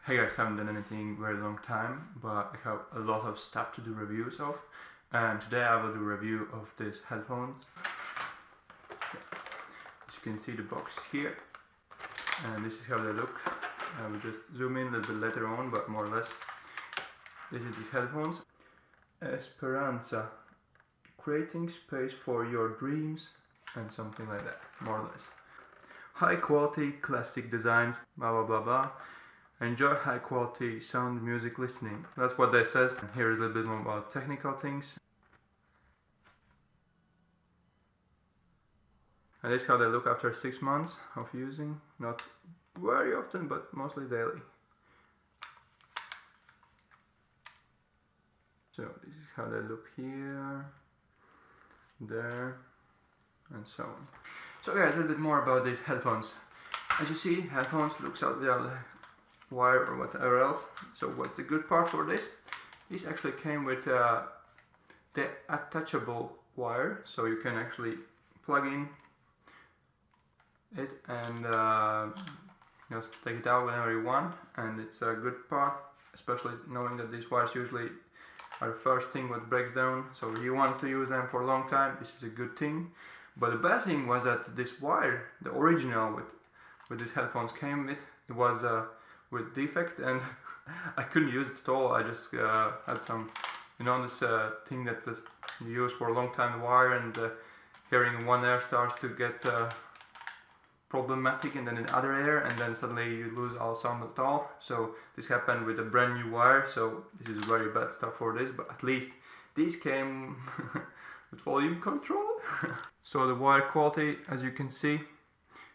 Hey guys, haven't done anything very long time, but I have a lot of stuff to do reviews of, and today I will do a review of these headphones. As you can see, the box is here, and this is how they look. I will just zoom in a little bit later on, but more or less this is these headphones. Esperanza, creating space for your dreams and something like that, more or less. High quality classic designs, blah blah blah blah. Enjoy high quality sound music listening. That's what they says. And here is a little bit more about technical things. And this is how they look after 6 months of using. Not very often, but mostly daily. So this is how they look here, there, and so on. So guys, a little bit more about these headphones. As you see, headphones looks out the wire or whatever else. So what's the good part for this? This actually came with the detachable wire, so you can actually plug in it and just take it out whenever you want. And it's a good part, especially knowing that these wires usually are the first thing that breaks down. So if you want to use them for a long time, this is a good thing. But the bad thing was that this wire, the original with these headphones came with, it was with defect, and I couldn't use it at all. I just had some, you know, this thing that you use for a long time, the wire, and hearing in one ear starts to get problematic, and then in the other ear, and then suddenly you lose all sound at all. So this happened with a brand new wire, so this is very bad stuff for this, but at least these came with volume control. So the wire quality, as you can see,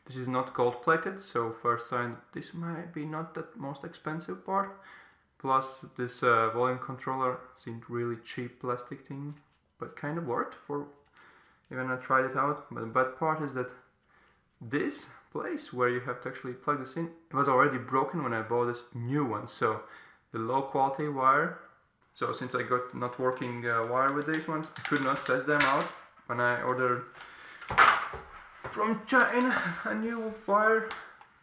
this is not gold plated, so first sign this might be not the most expensive part. Plus this volume controller seemed really cheap plastic thing, but kind of worked for even I tried it out. But the bad part is that this place where you have to actually plug this in, it was already broken when I bought this new one. So the low quality wire, so since I got not working wire with these ones, I could not test them out when I ordered from China a new wire,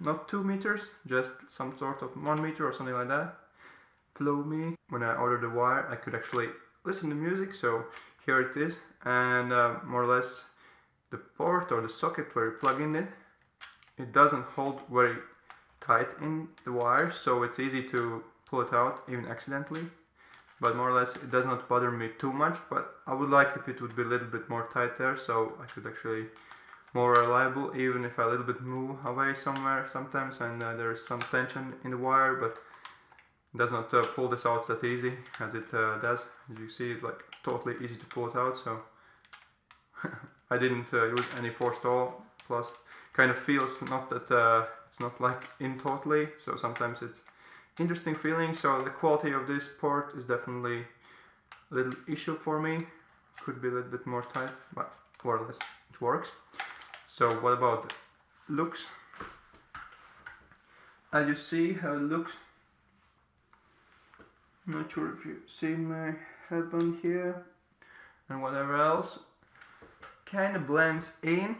not 2 meters, just some sort of 1 meter or something like that. Flow me. When I ordered the wire, I could actually listen to music, so here it is. And more or less the port or the socket where you plug in it doesn't hold very tight in the wire, so it's easy to pull it out even accidentally. But more or less it does not bother me too much, but I would like if it would be a little bit more tight there, so I could actually more reliable, even if I a little bit move away somewhere sometimes and there is some tension in the wire, but it does not pull this out that easy as it does. As you see, it's like totally easy to pull it out, so I didn't use any force at all. Plus kind of feels not that it's not like in totally, so sometimes it's interesting feeling. So the quality of this port is definitely a little issue for me. Could be a little bit more tight, but more or less it works. So what about the looks? As you see how it looks, I'm not sure if you see my headband here and whatever else, kind of blends in,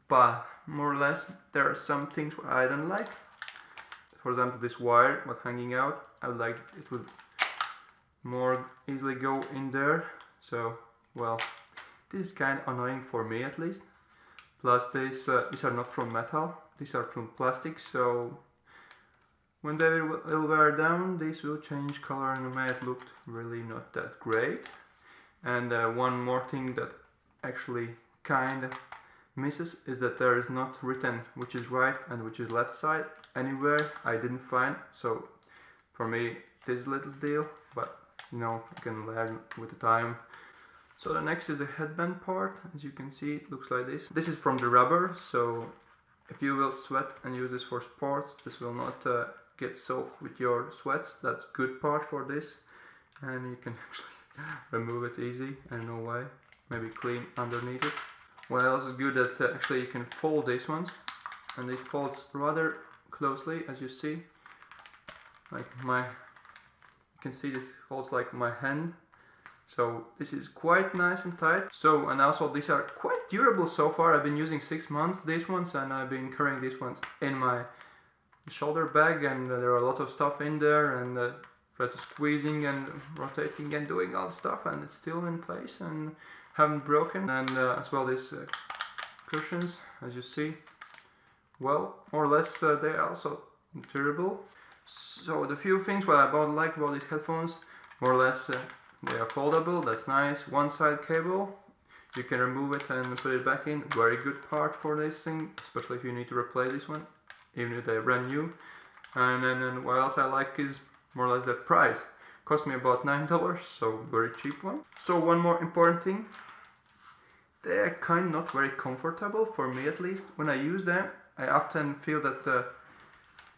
but more or less there are some things where I don't like. For example, this wire was hanging out. I would like it would more easily go in there. So, well, this is kind of annoying for me at least. Plus these are not from metal, these are from plastic, so when they will wear down, these will change color and may have looked really not that great. And one more thing that actually kind of misses is that there is not written which is right and which is left side anywhere. I didn't find, so for me this is a little deal, but you know, you can learn with the time. So the next is the headband part. As you can see, it looks like this. This is from the rubber, so if you will sweat and use this for sports, this will not get soaked with your sweats. That's good part for this, and you can actually remove it easy. I don't know why. Maybe clean underneath it. What else is good that actually you can fold these ones, and this folds rather closely, as you see. Like you can see this folds like my hand. So this is quite nice and tight. So, and also these are quite durable so far. I've been using 6 months these ones, and I've been carrying these ones in my shoulder bag, and there are a lot of stuff in there, and try to squeezing and rotating and doing all the stuff, and it's still in place and haven't broken. And as well these cushions, as you see, well, more or less they are also durable. So the few things what I like about these headphones, more or less they are foldable, that's nice. One side cable, you can remove it and put it back in. Very good part for this thing, especially if you need to replace this one, even if they're brand new. And then what else I like is more or less the price. Cost me about $9, so very cheap one. So one more important thing, they're kind of not very comfortable, for me at least. When I use them, I often feel that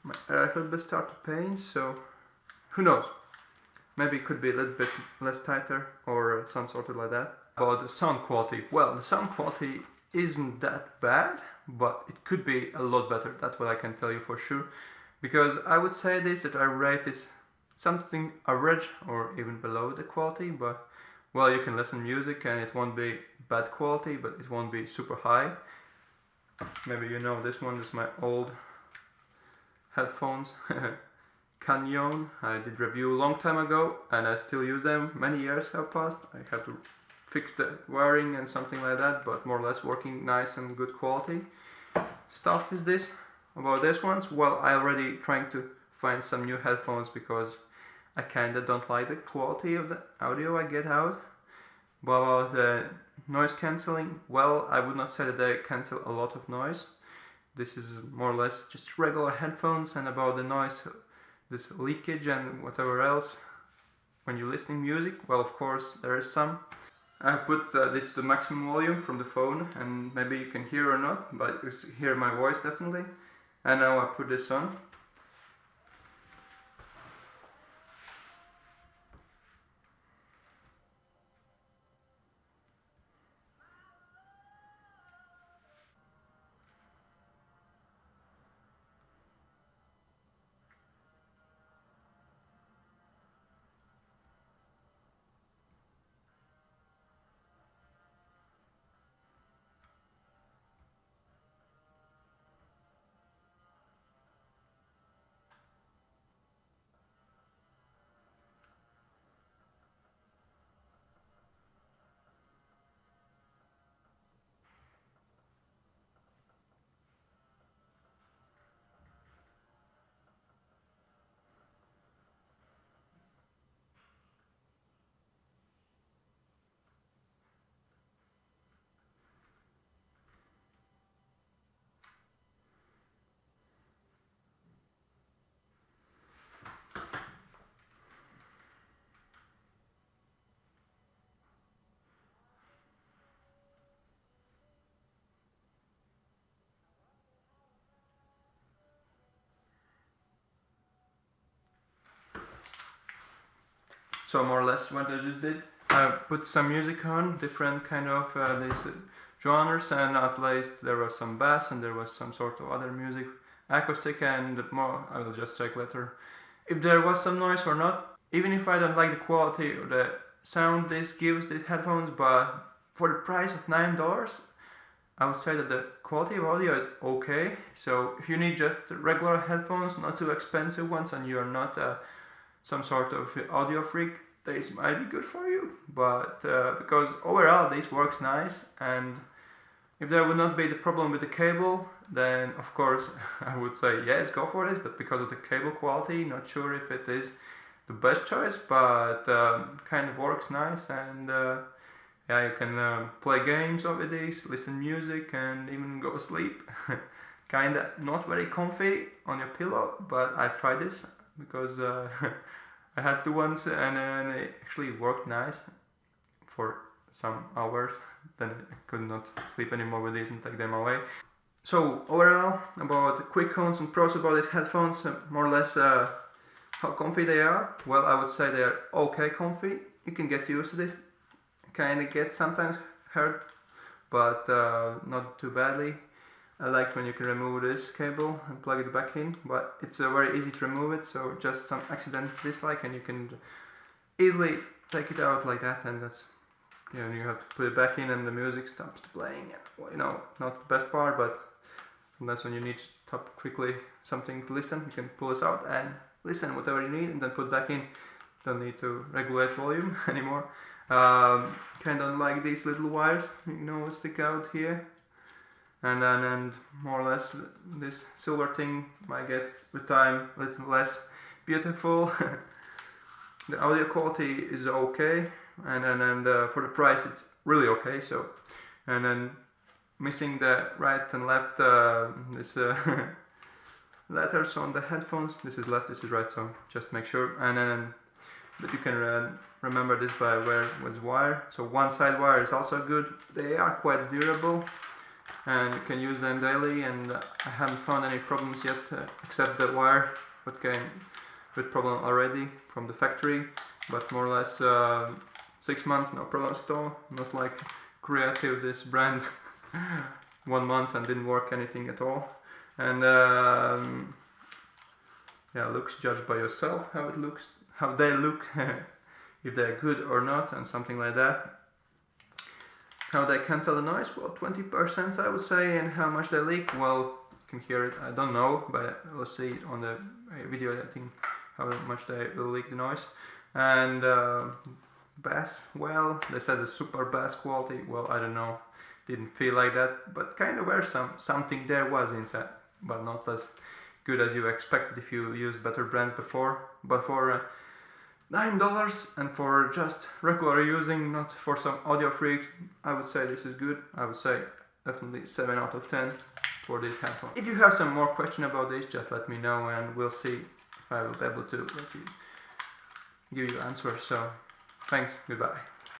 my ass a little bit start to pain, so who knows? Maybe it could be a little bit less tighter or some sort of like that. About the sound quality, well, the sound quality isn't that bad, but it could be a lot better. That's what I can tell you for sure. Because I would say this, that I rate this something average or even below the quality, but well, you can listen music and it won't be bad quality, but it won't be super high. Maybe you know this one is my old headphones. Canyon. I did review a long time ago and I still use them. Many years have passed. I have to fix the wiring and something like that, but more or less working nice and good quality. Stuff is this. About these ones, well, I already trying to find some new headphones because I kinda don't like the quality of the audio I get out. But about the noise cancelling, well, I would not say that they cancel a lot of noise. This is more or less just regular headphones. And about the noise, this leakage and whatever else when you're listening music, well, of course there is some. I put this to the maximum volume from the phone, and maybe you can hear or not, but you hear my voice definitely. And now I put this on. So more or less what I just did, I put some music on, different kind of these genres, and at least there was some bass and there was some sort of other music, acoustic, and more I will just check later if there was some noise or not. Even if I don't like the quality or the sound this gives, these headphones, but for the price of $9, I would say that the quality of audio is okay. So if you need just regular headphones, not too expensive ones, and you're not some sort of audio freak, this might be good for you. But because overall this works nice, and if there would not be the problem with the cable, then of course I would say yes, go for this. But because of the cable quality, not sure if it is the best choice, but kind of works nice. And yeah, you can play games with these, listen music, and even go sleep. Kinda not very comfy on your pillow, but I tried this because I had to once, and then it actually worked nice for some hours. Then I could not sleep anymore with these and take them away. So overall, about the quick cons and pros about these headphones, more or less how comfy they are. Well, I would say they're okay comfy. You can get used to this. Kind of get sometimes hurt, but not too badly. I liked when you can remove this cable and plug it back in, but it's very easy to remove it, so just some accident dislike and you can easily take it out like that, and that's, you know, you have to put it back in and the music stops playing. Well, you know, not the best part, but that's when you need to stop quickly something to listen, you can pull this out and listen whatever you need and then put back in. Don't need to regulate volume anymore. Kind of like these little wires, you know, stick out here. And more or less this silver thing might get with time a little less beautiful. The audio quality is okay, and for the price it's really okay. So, and then missing the right and left this letters on the headphones. This is left, this is right, so just make sure. And then but you can remember this by with wire. So one side wire is also good. They are quite durable and you can use them daily, and I haven't found any problems yet except the wire what came with problem already from the factory, but more or less 6 months no problems at all. Not like Creative, this brand 1 month and didn't work anything at all. And yeah, looks judged by yourself how it looks, how they look, if they're good or not, and something like that. How they cancel the noise? Well, 20% I would say. And how much they leak? Well, you can hear it, I don't know, but we'll see on the video, I think, how much they will leak the noise. And bass, well, they said the super bass quality. Well, I don't know, didn't feel like that, but kind of where something there was inside, but not as good as you expected if you used better brands before. But for $9 and for just regular using, not for some audio freak, I would say this is good. I would say definitely 7 out of 10 for this headphone. If you have some more question about this, just let me know and we'll see if I will be able to give you answers. So thanks, goodbye.